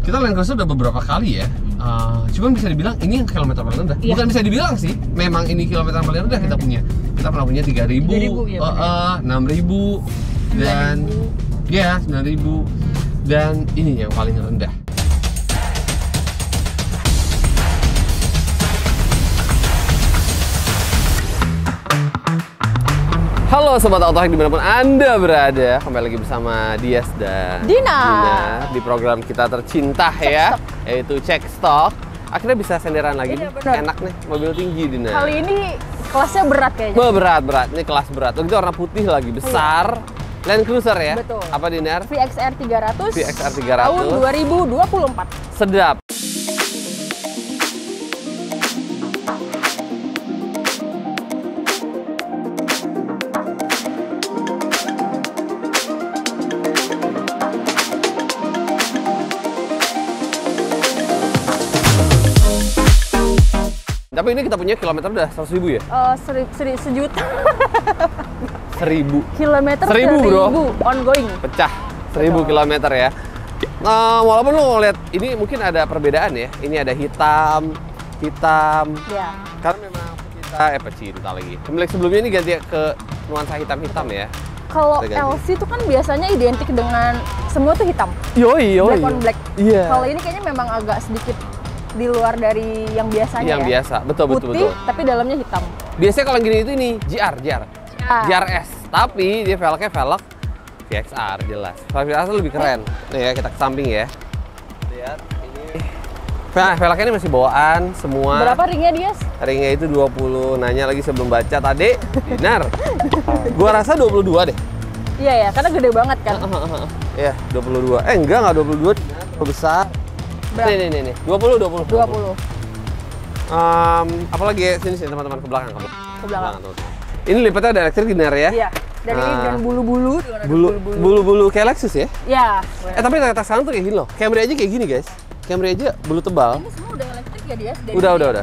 Kita Land Cruiser udah beberapa kali ya. Cuman bisa dibilang ini yang kilometer paling rendah. Bukan bisa dibilang sih, memang ini kilometer paling rendah kita punya. Kita pernah punya 3.000, 6.000, dan ya 9.000, dan ini yang paling rendah. Halo Sobat Autohack dimanapun Anda berada, kembali lagi bersama Dias dan Dina di program kita tercinta ya, yaitu Cek Stok. Akhirnya bisa senderan lagi nih, enak nih, mobil tinggi Dina. Kali ini kelasnya berat kayaknya. Berat, ini kelas berat. Itu warna putih lagi, besar. Land Cruiser ya? Betul. Apa Dinar? VXR 300 tahun 2024. Sedap. Tapi ini kita punya kilometer udah 100.000 ya? Sejuta. 1.000 Kilometer 1.000 bro. Ongoing. Pecah 1.000 kilometer ya. Walaupun lo ngeliat ini mungkin ada perbedaan ya. Ini ada hitam. Ya. Karena memang pecinta lagi. Pemilik sebelumnya ini ganti ke nuansa hitam-hitam ya. Kalau LC itu kan biasanya identik dengan semua tuh hitam. Yoi. Black on black. Iya. Kalau ini kayaknya memang agak sedikit di luar dari yang biasanya yang biasa, betul. Putih, tapi dalamnya hitam. Biasanya kalau gini itu ini GRS, tapi dia velgnya velg VXR jelas. Velg VXR lebih keren. Nih ya, kita ke samping ya. Lihat ini. Nah, velgnya ini masih bawaan semua. Berapa ringnya Dias? Ringnya itu 20. Nanya lagi sebelum baca tadi, Dinar. Gua rasa 22 deh. Iya ya, karena gede banget kan. Iya, 22. Enggak 22, Dinar. Besar. Berapa? Nih. 20. Apalagi ya, sini teman-teman ke belakang. Ke belakang. Ini lipatnya ada elektrik Dinar ya? Iya. Dan bulu-bulu. Bulu-bulu kayak Lexus ya? Iya. Tapi ternyata sekarang tuh kayak gini loh. Camry aja kayak gini guys. Camry aja bulu tebal. Ini semua udah elektrik ya Dias?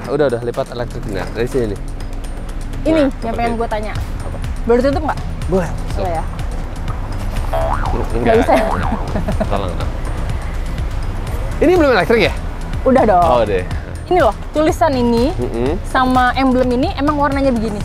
Udah lipat elektrik Dinar dari sini nih. Ini yang pengen gue tanya. Boleh tutup nggak? Boleh. Boleh ya. Nggak bisa ya? Tolong. Ini belum elektrik ya? Udah dong. Oh deh. Ini loh, tulisan ini sama emblem ini emang warnanya begini?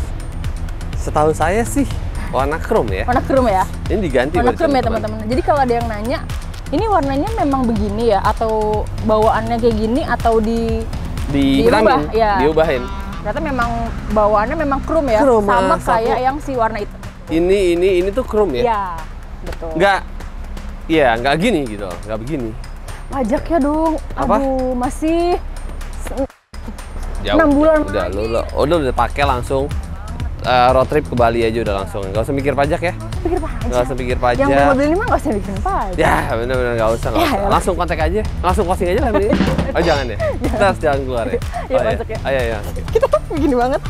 Setahu saya sih warna chrome ya. Warna chrome ya? Ini diganti warna chrome ya teman-teman. Jadi kalau ada yang nanya, ini warnanya memang begini ya? Atau bawaannya kayak gini? Atau diubah? Ya. Diubahin. Ternyata memang bawaannya memang chrome ya? Chrome, sama kayak yang si warna itu. Ini tuh chrome ya? Iya, betul. Nggak gini gitu, nggak begini. Pajaknya dong, apa? Aduh masih Jauh, 6 bulan udah pakai langsung road trip ke Bali aja udah langsung, nggak usah mikir pajak ya. Nggak usah pikir pajak. Yang mobil ini mah nggak usah bikin pajak. Ya bener-bener nggak usah. Langsung kontak aja, langsung closing aja lah ini. Oh jangan ya, kita harus jalan keluar ya. Iya masuk ya. Ayo. Kita begini banget.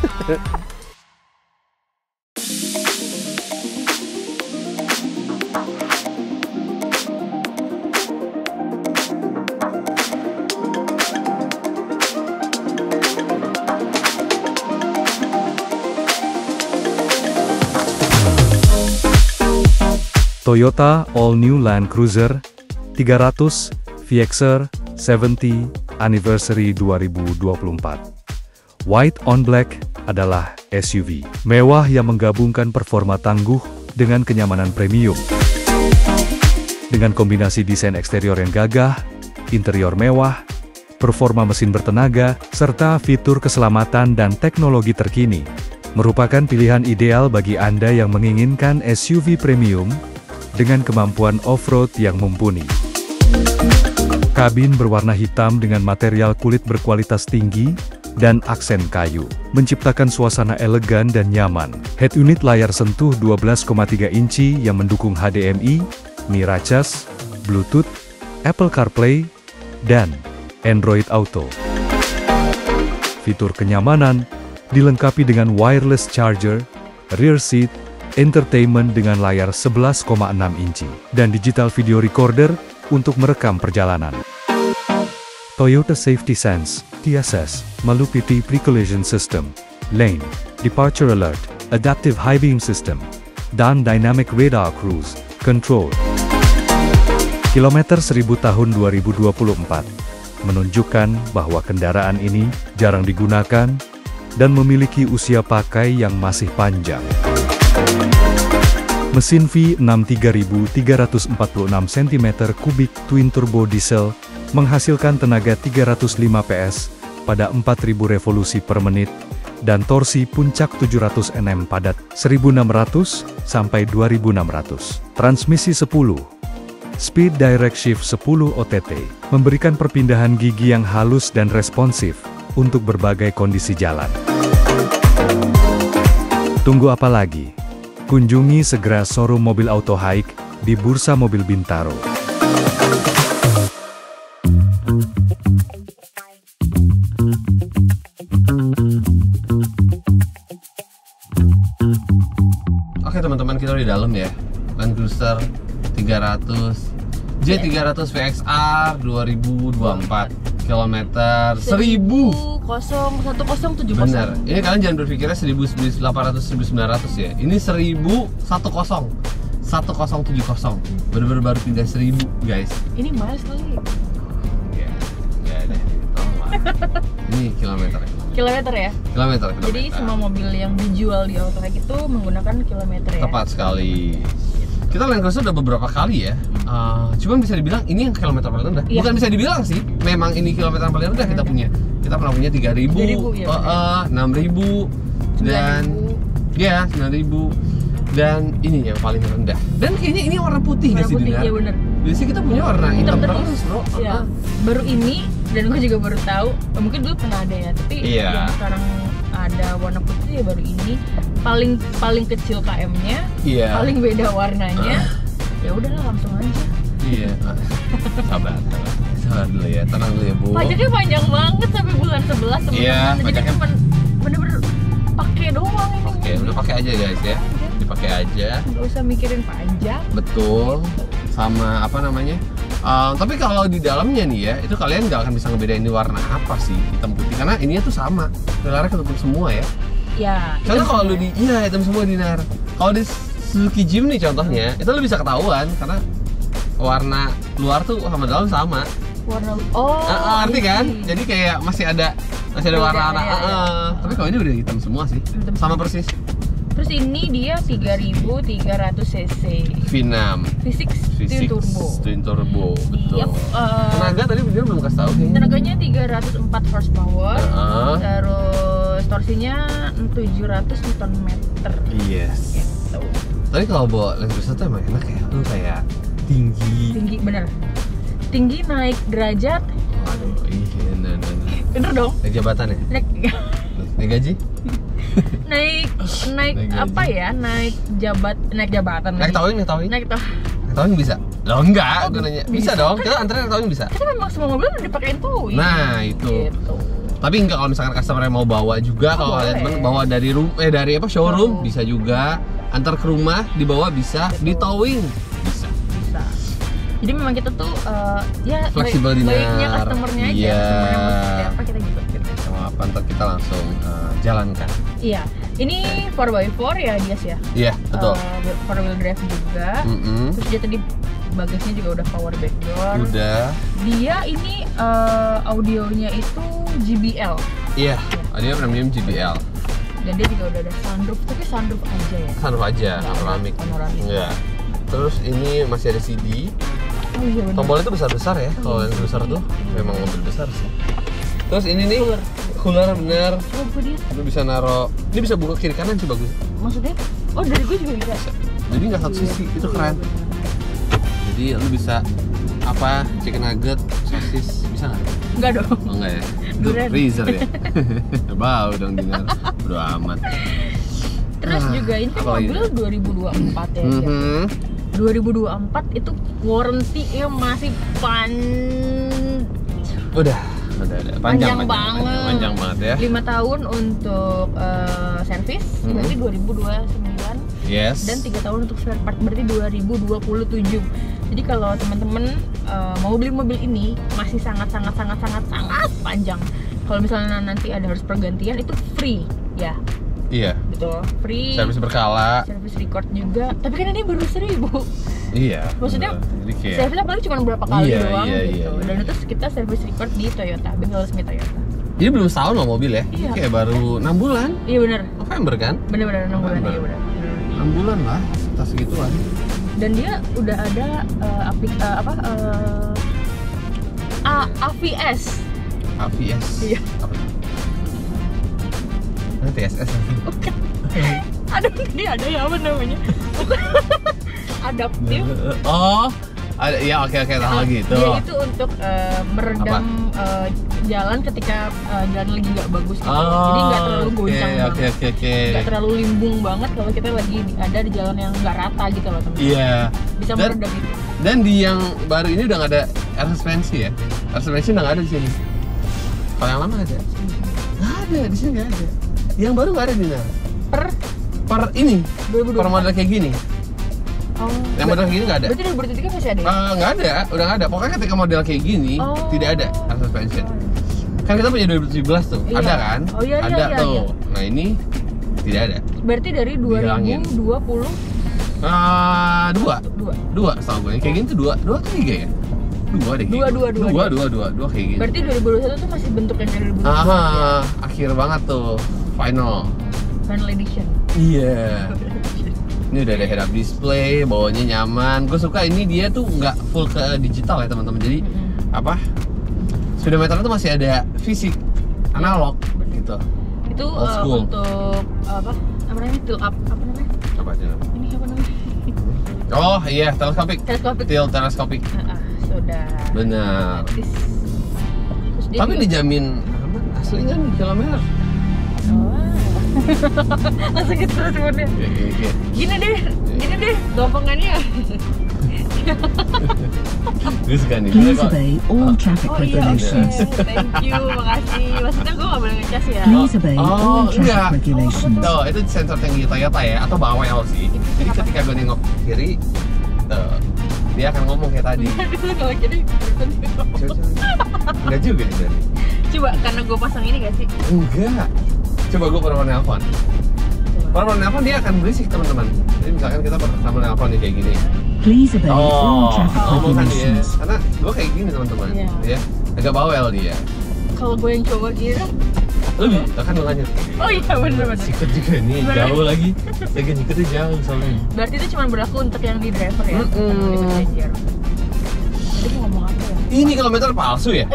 Toyota All New Land Cruiser 300 VXR 70 Anniversary 2024. White on Black adalah SUV mewah yang menggabungkan performa tangguh dengan kenyamanan premium. Dengan kombinasi desain eksterior yang gagah, interior mewah, performa mesin bertenaga, serta fitur keselamatan dan teknologi terkini, merupakan pilihan ideal bagi Anda yang menginginkan SUV premium dengan kemampuan off-road yang mumpuni. Kabin berwarna hitam dengan material kulit berkualitas tinggi dan aksen kayu, menciptakan suasana elegan dan nyaman. Head unit layar sentuh 12,3 inci yang mendukung HDMI, Miracas, Bluetooth, Apple CarPlay, dan Android Auto. Fitur kenyamanan dilengkapi dengan wireless charger, rear seat, entertainment dengan layar 11,6 inci, dan digital video recorder untuk merekam perjalanan. Toyota Safety Sense, TSS, Malupiti Pre-Collision System, Lane, Departure Alert, Adaptive High Beam System, dan Dynamic Radar Cruise Control. Kilometer 1000 tahun 2024 menunjukkan bahwa kendaraan ini jarang digunakan dan memiliki usia pakai yang masih panjang. Mesin V6 3346 cm3 twin turbo diesel menghasilkan tenaga 305 PS pada 4000 revolusi per menit dan torsi puncak 700 Nm pada 1600 sampai 2600. Transmisi 10 Speed Direct Shift 10 OTT memberikan perpindahan gigi yang halus dan responsif untuk berbagai kondisi jalan. Tunggu apa lagi? Kunjungi segera showroom mobil Auto Haik di Bursa Mobil Bintaro. Oke teman-teman, kita udah di dalam ya. Land Cruiser 300 J300 VXR 2024 kilometer 1070. Bener, ini kalian jangan berpikirnya 1800-1900 ya. Ini 1010 bener-bener baru pindah 1000 guys. Ini miles kali. Ya deh, tolong lah. Ini kilometer ya? Kilometer. Jadi semua mobil yang dijual di Auto Haik itu menggunakan kilometer ya? Tepat sekali. Kita Land Cruiser udah beberapa kali ya. Cuman bisa dibilang ini yang kilometer paling rendah. Iya. Bukan bisa dibilang sih, memang ini kilometer paling rendah kita punya. Kita pernah punya 3000, 6000 dan 9000 dan ini yang paling rendah. Dan kayaknya ini warna putih nggak sih, Dinar? Iya bener. Biasanya kita punya warna hitam terus, bro. Iya. Baru ini, dan gue juga baru tahu. Mungkin dulu pernah ada ya, tapi yang sekarang ada warna putih ya baru ini. Paling kecil KM-nya, paling beda warnanya. Ya udahlah, langsung aja. Iya. Sabar dulu ya, tenang dulu ya, Bu. Pajaknya panjang banget sampai bulan 11 teman-teman. Iya, jadi cuma bener-bener pakai doang ini. Oke, udah pakai aja guys ya. Dipakai aja. Nggak usah mikirin pajak. Betul. Sama apa namanya? Tapi kalau di dalamnya nih ya, itu kalian nggak akan bisa ngebedain ini warna apa sih, hitam putih, karena ininya tuh sama. Pilarnya ketutup semua ya. Ya. Karena kalau lu hitam semua, Dinar. Kalau di Suzuki Jimny contohnya, itu lu bisa ketahuan karena warna luar tuh sama dalam sama. Warna ngerti kan? Jadi kayak masih ada warna. Tapi kalau ini udah hitam semua sih. Sama persis. Terus ini dia 3300 cc. V6 V6 Twin Turbo. Betul. Yep, tenaga tadi dia belum kasih tahu kayaknya. Tenaganya 304 horsepower. Terus torsinya 700 Nm. Yes. Gitu. Tapi kalau bawa Land Cruiser tuh emang enak ya. Lu kayak tinggi bener. Tinggi naik derajat. Aduh, iya, bener dong. Naik jabatan ya? Naik gaji? naik apa ya? Naik jabatan. Naik towing bisa? Loh enggak, gue nanya. Bisa dong, kita antrean naik towing bisa. Kita memang semua mobil udah dipakein towing. Nah, itu. Gitu. Tapi enggak, kalau misalkan customer mau bawa juga, kalau kalian bawa dari showroom bisa juga. Antar ke rumah, dibawa bisa, di towing bisa. Jadi memang kita tuh ya fleksibel, baiknya customernya aja. Customernya mau seperti apa kita gitu. Sama apa, ntar kita langsung jalankan. Iya, ini 4x4 ya Dias ya? Iya, betul. 4-wheel drive juga. Terus dia tadi bagasinya juga udah power back door. Udah. Dia ini audionya itu JBL. Iya, dia premium JBL. Dan dia juga udah ada sunroof, tapi sunroof aja ya? Sunroof aja, panoramik. Enggak. Terus ini masih ada CD. Oh iya benar. Tombolnya tuh besar-besar ya. Kalau Land Cruiser tuh memang mobil besar sih. Terus ini nih cooler bener. Lu bisa naro. Ini bisa buka kiri kanan sih, bagus. Maksudnya? Oh, dari gue juga bisa. Jadi nggak satu sisi, itu keren. Jadi lu bisa apa, chicken nugget, sosis, bisa nggak? Enggak dong. Oh enggak ya? Freezer ya? Bau dong, Dinar. Bodo amat. Terus juga ini kan mobil 2024 ya. 2024 itu warranty-nya masih panjang banget ya. 5 tahun untuk servis, berarti 2029. Yes. Dan 3 tahun untuk spare part, berarti 2027. Jadi kalau teman-teman mau beli mobil ini masih sangat panjang. Kalau misalnya nanti ada harus pergantian, itu free ya. Iya. Betul, free. Servis berkala. Servis record juga. Tapi kan ini baru 1000. Iya. Maksudnya servisnya paling cuma berapa kali doang gitu. Iya. Dan itu kita service record di Toyota, bengkel resmi Toyota. Jadi belum setahun loh mobil ya? Iya. Kayak baru 6 bulan. Iya benar. November kan? Benar-benar 6 bulan, iya benar. 6 bulan lah, tas segituan. Dan dia udah ada AVS. AVS. Iya. Apa itu? TSS. Bukan. Dia ada ya apa namanya? Bukan. Adaptif. Oh, ada ya, oke tahu gitu. Dia itu untuk meredam jalan ketika jalan lagi nggak bagus gitu. Jadi nggak terlalu goncang banget. Nggak terlalu limbung banget kalau kita lagi ada di jalan yang nggak rata gitu loh teman. Iya. Bisa meredam itu. Dan di yang baru ini udah nggak ada air suspensi ya? Air suspensi udah nggak ada di sini. Kalau yang lama ada? Nggak ada, di sini nggak ada. Yang baru nggak ada di sana. Per ini? 2020. Per model kayak gini. Oh. Yang model kayak gini nggak ada. Berarti 2023 masih ada ya? Nggak ada, udah nggak ada. Pokoknya ketika model kayak gini tidak ada air suspension. Kan kita punya 2017 tuh, iya. ada kan? Iya, ada tuh. Iya. Nah ini tidak ada. Berarti dari 2020? Dua, setahu gue. Kayak gini tuh dua atau tiga ya? Dua deh. Dua kayak gini. Berarti 2021 tuh masih bentuk yang dari 2020. Akhir banget tuh, final edition. Iya. Ini udah ada head up display, bawahnya nyaman. Gue suka ini dia tuh nggak full ke digital ya teman-teman. Jadi speedometer itu masih ada fisik, analog gitu. Itu untuk apa namanya? Tilt up, apa namanya? Apa aja? Ini apa namanya? Oh iya, teleskopik. Tilt teleskopik. Sudah. Benar. Tapi dijamin aman, asli kan kilometer. Langsung gitu sebenarnya. Gini deh, gampangannya. Gue suka nih. Please obey all traffic regulations. Thank you, makasih. Maksudnya gue gak boleh ngecas ya. Please obey all traffic regulations. Tuh, itu sensor tinggi Toyota ya, atau bawel sih. Jadi ketika gue nengok kiri, tuh, dia akan ngomong kayak tadi. Kalau kiri, enggak juga nih. Coba, karena gue pasang ini gak sih? Enggak. Coba gue pernah nelfon. Pernah nelfon dia akan berisik teman-teman. Jadi misalkan kita pernah nelfon nih kayak gini. Please obey all traffic regulations. Karena gue kayak gini teman-teman. Ya, agak bawel dia. Kalau gue yang coba kira, lebih, kan lu lanjut. Oh iya bener-bener. Sikut juga nih, jauh lagi. Lagi sikutnya jauh soalnya. Berarti itu cuma berlaku untuk yang di driver ya? Untuk passenger. Jadi mau ngomong apa ya? Ini kilometer palsu ya?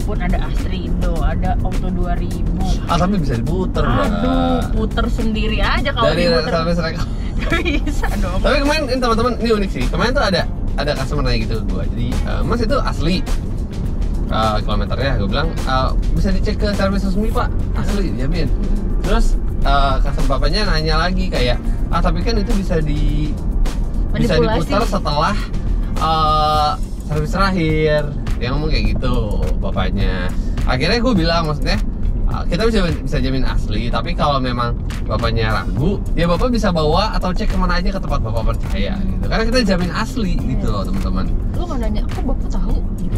Pun ada Astrido, ada Auto 2000. Tapi bisa diputer. Aduh, puter sendiri aja kalau diputer. Dari service record. Bisa dong. Tapi kemarin teman-teman ini unik sih. Kemarin tuh ada customer nanya gitu ke gue. Jadi Mas itu asli kilometernya. Gue bilang bisa dicek ke servis resmi Pak. Asli, jamin. Terus customer bapaknya nanya lagi kayak tapi kan itu bisa diputar setelah servis terakhir. Dia ngomong kayak gitu bapaknya. Akhirnya gue bilang maksudnya kita bisa jamin asli, tapi kalau memang bapaknya ragu, ya bapak bisa bawa atau cek kemana aja ke tempat bapak percaya gitu. Karena kita jamin asli gitu loh teman-teman. Lu nggak nanya, kok bapak tahu? Gitu.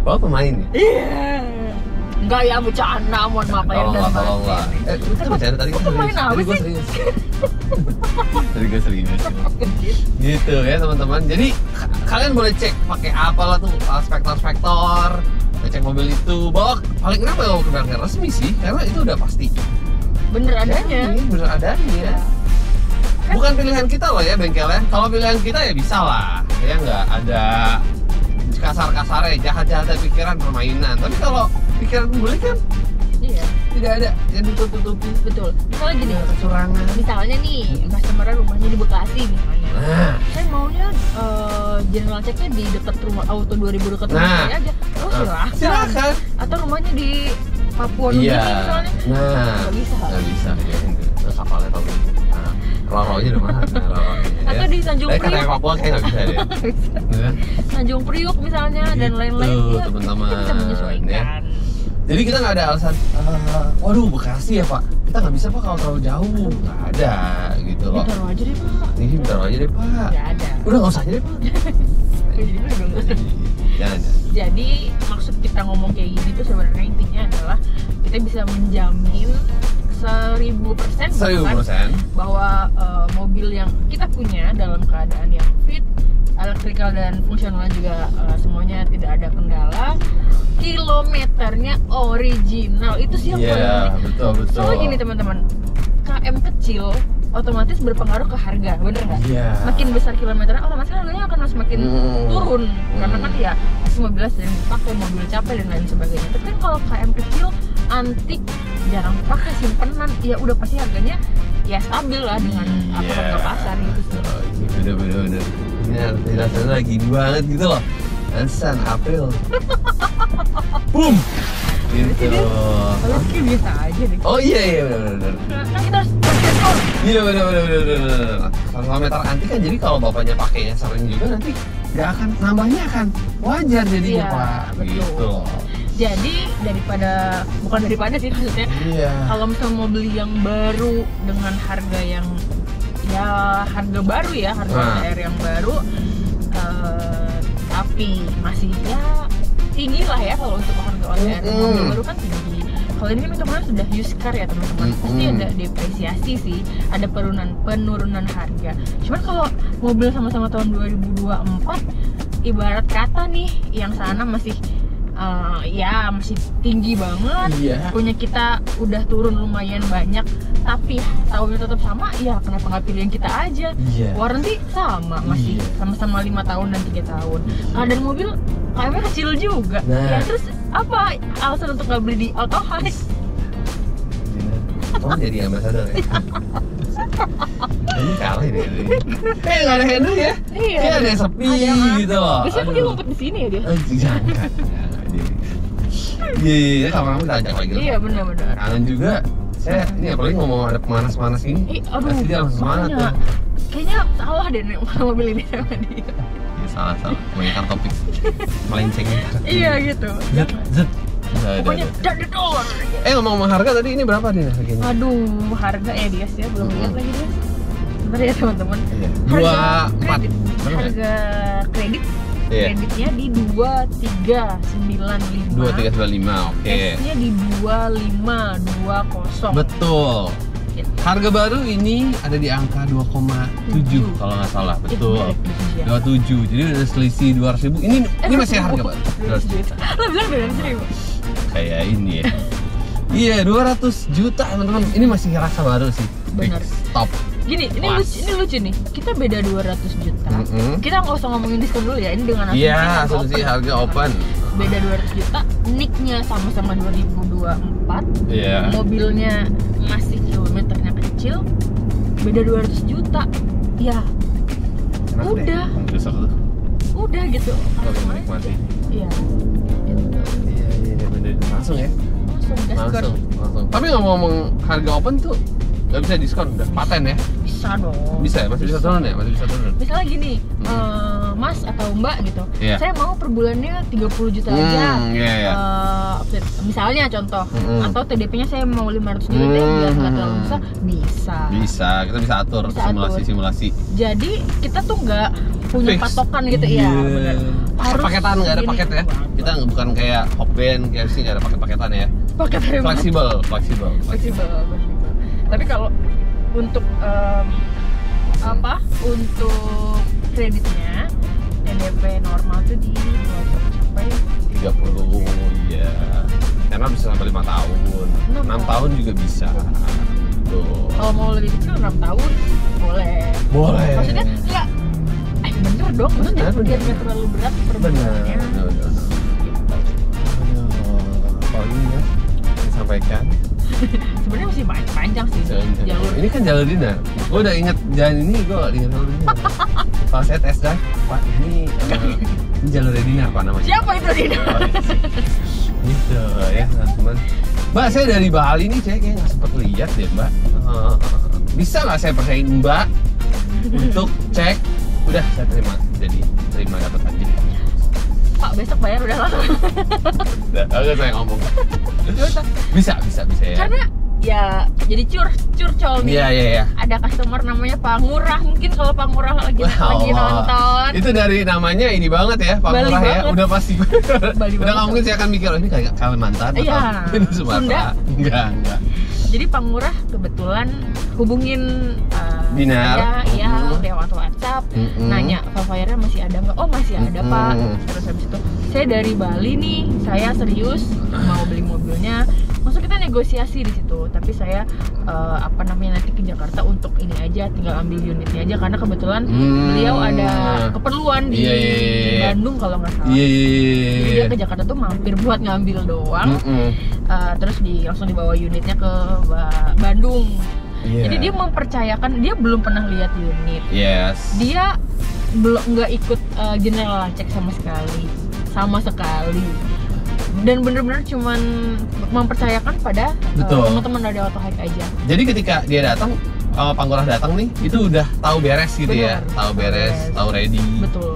Bapak pemain ya? Iya. Enggak ya, bercanda, mohon maaf ya. Tolong lah. Itu bercanda tadi. Pemain apa sih? Tadi gue serius. Gitu ya teman-teman. Jadi kalian boleh cek pakai apalah tuh spektor, cek mobil itu. Bawa paling kenapa bawa ke bengkel resmi sih? Karena itu udah pasti. Bener adanya. Bener adanya. Bukan pilihan kita loh ya bengkelnya. Kalau pilihan kita ya bisa lah. Ya nggak ada kasar-kasarnya, jahat-jahatnya pikiran permainan. Tapi kalau pikiran pembeli kan tidak ada yang ditutup-tutupi. Betul. Misalnya gini, kecurangan. Misalnya nih, customer rumahnya di Bekasi misalnya. Saya maunya general checknya di dekat rumah Auto 2000 dekat rumah saya aja. Oh silakan. Atau rumahnya di Papua Nugini misalnya. Nggak bisa. Ya, terus kapalnya tau gitu. Roro-nya udah mahal. Atau di Tanjung Priok. Kayak Papua kayak nggak bisa deh. Tanjung Priok misalnya dan lain-lain. Teman-teman. Kita bisa menyesuaikan. Jadi kita nggak ada alasan, waduh Bekasi ya Pak, kita nggak bisa Pak kalau terlalu jauh, nggak ada gitu loh. Taruh aja deh Pak. Ini taruh aja deh Pak. Nggak ada. Udah nggak usah aja deh Pak. Jangan. Jadi maksud kita ngomong kayak gini tuh sebenarnya intinya adalah kita bisa menjamin 1000% bahwa mobil yang kita punya dalam keadaan yang fit, elektrikal dan fungsional juga semuanya tidak ada kendala, kilometernya original. Itu sih yang paling betul. Soalnya gini teman-teman, KM kecil otomatis berpengaruh ke harga, bener nggak? Makin besar kilometernya, otomatis harganya akan semakin turun. Karena kan ya mobilnya sering dipakai, mobil capek dan lain sebagainya. Tapi kan kalau KM kecil, antik, jarang pakai, simpenan, ya udah pasti harganya ya stabil lah dengan harga pasar gitu sih. Bener. Ini rasanya lagi banget gitu loh. San April. Boom. Gitu. Kalau kayak biasa aja deh. Oh iya benar. Kan kita harus bersyukur. Iya benar. Kilometer antik kan, jadi kalau bapaknya pakainya sering juga nanti nggak akan nambahnya akan wajar jadinya Pak. Gitu. Jadi bukan daripada sih maksudnya. Kalau misalnya mau beli yang baru dengan harga yang harga baru ya, harga TR yang baru, tapi masih tinggi lah ya kalau untuk harga OTR mobil baru kan tinggi. Kalau ini kan kemarin sudah used car ya teman-teman, pasti ada depresiasi sih, ada penurunan harga. Cuman kalau mobil sama-sama tahun 2024, ibarat kata nih yang sana masih masih tinggi banget, punya kita udah turun lumayan banyak, tapi tahunnya tetap sama, ya kenapa nggak pilih yang kita aja? Warranty sama, masih sama-sama 5 tahun dan 3 tahun. Dan mobil KM-nya kecil juga. Ya terus apa alasan untuk nggak beli di Auto House? Jadi ambassador ya? Ini kalah ini. Kayak nggak ada handle ya? Kayak ada yang sepi gitu loh. Biasanya dia ngumpet di sini ya dia? Jangan. Iya, kamu kita ajak lagi. Iya benar-benar. Kangen juga. Saya ini apalagi ngomong ada panas-panas ini. Aduh, pasti dia langsung semangat tuh. Kayaknya salah deh nih mobil ini sama dia. Ya, salah. Mengingat topik melenceng. Iya gitu. Zet. Pokoknya dadedor. Ngomong harga tadi ini berapa nih harganya? Aduh, harga ya dia sih belum lihat lagi dia. Bentar ya teman-teman. 24. Harga kredit. Kreditnya di 2395. 2395, oke. Cashnya di 2520. Betul. Harga baru ini ada di angka 2,7 kalau nggak salah, betul. 27. Jadi udah selisih 200.000. Ini masih harga baru. 200 juta. Lo bilang 200.000. Kayak ini ya. Iya, 200 juta teman-teman. Ini masih rasa baru sih. Benar. Top. Gini, ini lucu nih. Kita beda 200 juta. Kita nggak usah ngomongin diskon dulu ya. Ini dengan asumsi harga open. Beda 200 juta. Nicknya sama-sama 2024. Mobilnya masih kilometernya kecil. Beda 200 juta. Ya. Udah. Udah gitu. Menikmati. Iya. Iya, bener. Langsung ya. Langsung. Tapi ngomong harga open tuh nggak bisa diskon, udah paten ya? Bisa dong. Bisa ya? Masih bisa turun ya? Misalnya gini, Mas atau Mbak gitu, saya mau per bulannya 30 juta aja. Misalnya contoh, atau TDP-nya saya mau 500 juta biar nggak terlalu besar, bisa. Kita bisa atur simulasi. Jadi kita tuh nggak punya patokan gitu ya. Benar. Harus paketan, nggak ada paket ya? Kita bukan kayak Hopben, KFC nggak ada paket-paketan ya? Fleksibel. Tapi kalau untuk untuk kreditnya TDP normal tuh di 30 ya. Karena bisa sampai 5 tahun. 6 tahun juga bisa. Tuh. Kalau mau lebih kecil 6 tahun boleh. Maksudnya enggak bener dong, maksudnya biar nggak terlalu berat perbedaannya. Apalagi ya disampaikan. Sebenarnya masih panjang sih jalur. Ini kan jalur dinar. Gue udah inget jalan ini, gue inget jalur dinar. Kalau saya tes drive, Pak ini jalur dinar Pak namanya. Siapa itu dinar? Gitu ya teman-teman. Mbak, saya dari Bali nih, saya kayak nggak sempet lihat deh Mbak. Bisa nggak saya percayain Mbak untuk cek? Udah saya terima dapat aja. Pak besok bayar udah langsung. Udah saya ngomong. Bisa ya. Karena ya jadi curcol nih. Iya. Ada customer namanya Pak Ngurah, mungkin kalau Pak Ngurah lagi nonton. Itu dari namanya ini banget ya, Pak Ngurah ya. Udah pasti. Udah nggak mungkin saya akan mikir ini kayak Kalimantan atau ini Sumatera. Enggak. Jadi Pak Ngurah kebetulan hubungin Dinar, ya lewat WhatsApp, nanya Vavire masih ada nggak? Oh masih ada Pak. Terus habis itu saya dari Bali nih, saya serius mau beli mobilnya. Maksud kita negosiasi di situ, tapi saya nanti ke Jakarta untuk ini aja, tinggal ambil unitnya aja karena kebetulan beliau ada keperluan di Bandung kalau nggak salah. Jadi dia ke Jakarta tuh mampir buat ngambil doang. Terus langsung dibawa unitnya ke Bandung. Jadi dia mempercayakan, dia belum pernah lihat unit. Dia belum nggak ikut general check sama sekali. Dan bener-bener cuman mempercayakan pada teman-teman dari Autohike aja. Jadi ketika dia datang, Pak Ngurah datang nih, itu udah tahu beres gitu. Bener, ya, tahu beres, tahu ready. Betul.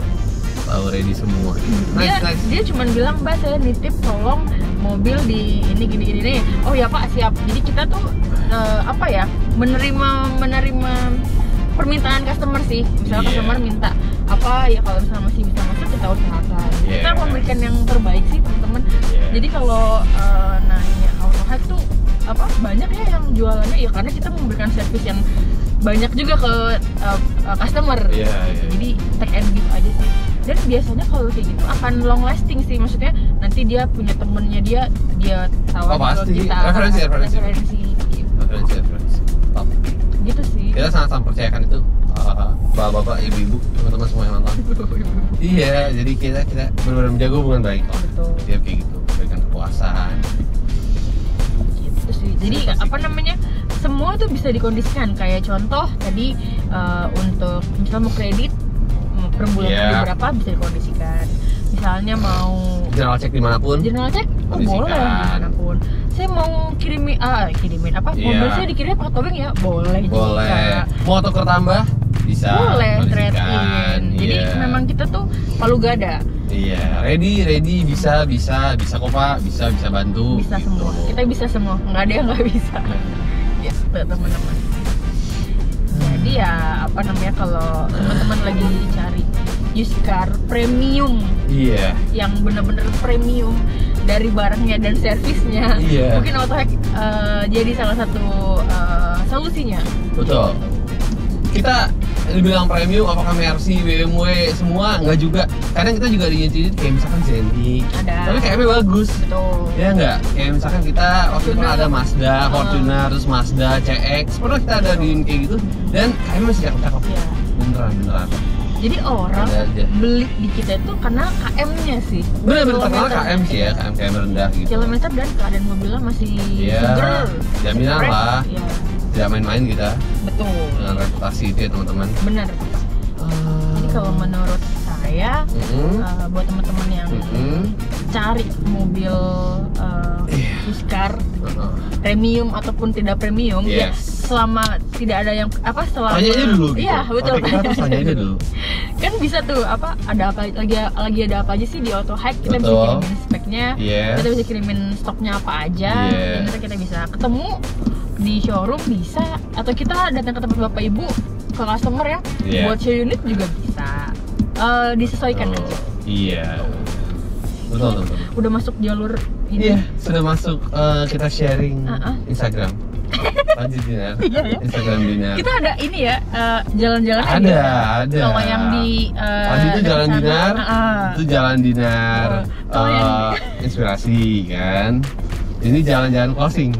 Tahu ready semua. Nice. Dia cuman bilang, Mbak saya nitip tolong mobil di ini gini nih. Oh ya Pak, siap. Jadi kita tuh menerima permintaan customer sih. Misalnya customer minta apa ya, kalau misalnya masih bisa masuk kita usahakan. Kita memberikan yang terbaik sih teman-teman. Jadi kalau nanya Autohike tuh banyak ya yang jualannya ya karena kita memberikan servis yang banyak juga ke customer. Jadi take and give aja sih. Dan biasanya kalau kayak gitu akan long lasting sih, maksudnya nanti dia punya temennya dia tawarin ke kita referensi top gitu sih. Kita sangat percayakan itu bapak-bapak, ibu-ibu, teman-teman semua yang nonton. Iya, jadi kita benar-benar menjaga hubungan baik. Betul. Dia kayak gitu, berikan kepuasan. Gitu sih. Jadi semua tuh bisa dikondisikan. Kayak contoh tadi untuk misalnya mau kredit per bulan berapa bisa dikondisikan. Misalnya mau general check dimanapun. General check boleh dimanapun. Saya mau kirimin mobil saya dikirim pakai towing ya boleh. Boleh. Mau tukar tambah bisa. Boleh trade-in. Jadi memang kita tuh palu gada. Iya, ready bisa kok Pak, bisa bantu. Bisa gitu. Semua. Kita bisa semua, nggak ada yang nggak bisa. Ya, teman-teman. Jadi ya kalau teman-teman lagi cari used car premium, yang bener-bener premium dari barangnya dan servisnya, mungkin Autohike jadi salah satu solusinya. Betul. Kita dibilang premium, apakah Mercy, BMW, semua enggak juga. Kadang kita juga diincetin kayak misalkan Zentik, tapi KM-nya bagus. Betul. Ya enggak? Kayak misalkan kita waktu itu ada Mazda, Fortuner, terus Mazda CX, pernah kita ada di kayak gitu, dan KM masih cakep-cakep. Beneran. Jadi orang beli di kita itu karena KM-nya sih. Bener-bener terkenal KM sih ya, KM rendah gitu. Kilometer dan keadaan mobilnya masih seger. Jaminan lah. Tidak main-main kita. Betul. Dengan reputasi itu ya teman-teman. Benar. Jadi kalau menurut saya, buat teman-teman yang cari mobil used car premium ataupun tidak premium, ya selama tidak ada yang selama tanya aja dulu gitu. Iya, betul. Tanya aja dulu. Kan bisa tuh ada apa lagi ada apa aja sih di Autohike, kita bisa kirimin speknya, kita bisa kirimin stoknya apa aja, dan kita bisa ketemu di showroom bisa, atau kita datang ke tempat bapak ibu ke customer ya, buat share unit juga bisa, disesuaikan aja. Iya. Betul. Udah masuk jalur ini. Iya, sudah masuk kita sharing Instagram. Lanjut Dinar. Instagram Dinar. Kita ada ini ya, jalan-jalan. Ada. Kalau yang di tadi itu jalan Dinar, itu jalan Dinar. Inspirasi kan. Ini jalan-jalan closing.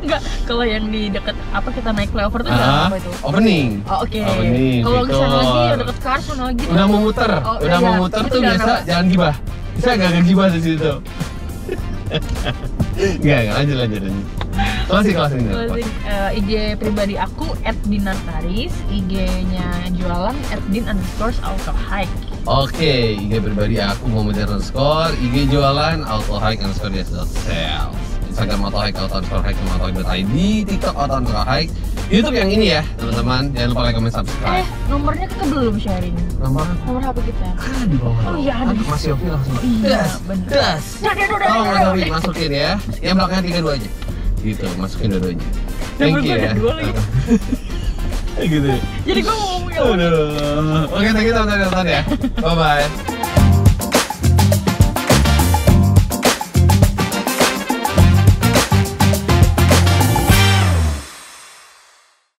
Enggak, kalau yang di dekat kita naik flyover tuh jalan apa itu? Opening. Oh, oke. Opening. Kalau ke sana lagi dekat ke sana lagi. Udah mau muter. Mau muter tuh biasa jalan Gibah. Bisa enggak Gibah di situ? Enggak, lanjut. Closing. IG pribadi aku @dinartaris, IG-nya jualan @din_autohike. Oke, IG pribadi aku Muhammad_, IG jualan autohike_sales. Instagram autohike, autohike.id, TikTok autohike, YouTube yang ini ya teman-teman. Jangan lupa like, comment, subscribe. Nomornya kita belum sharing. Nomor HP kita. Di bawah. Oh iya ada. Mas Yofi langsung. Bener. Das. Tolong Mas Yofi masukin ya. Yang belakangnya 32 aja. Gitu, masukin dua-duanya. Thank you ya. Gitu. Jadi gue ngomong ya. Oke, thank you teman-teman ya. Bye bye.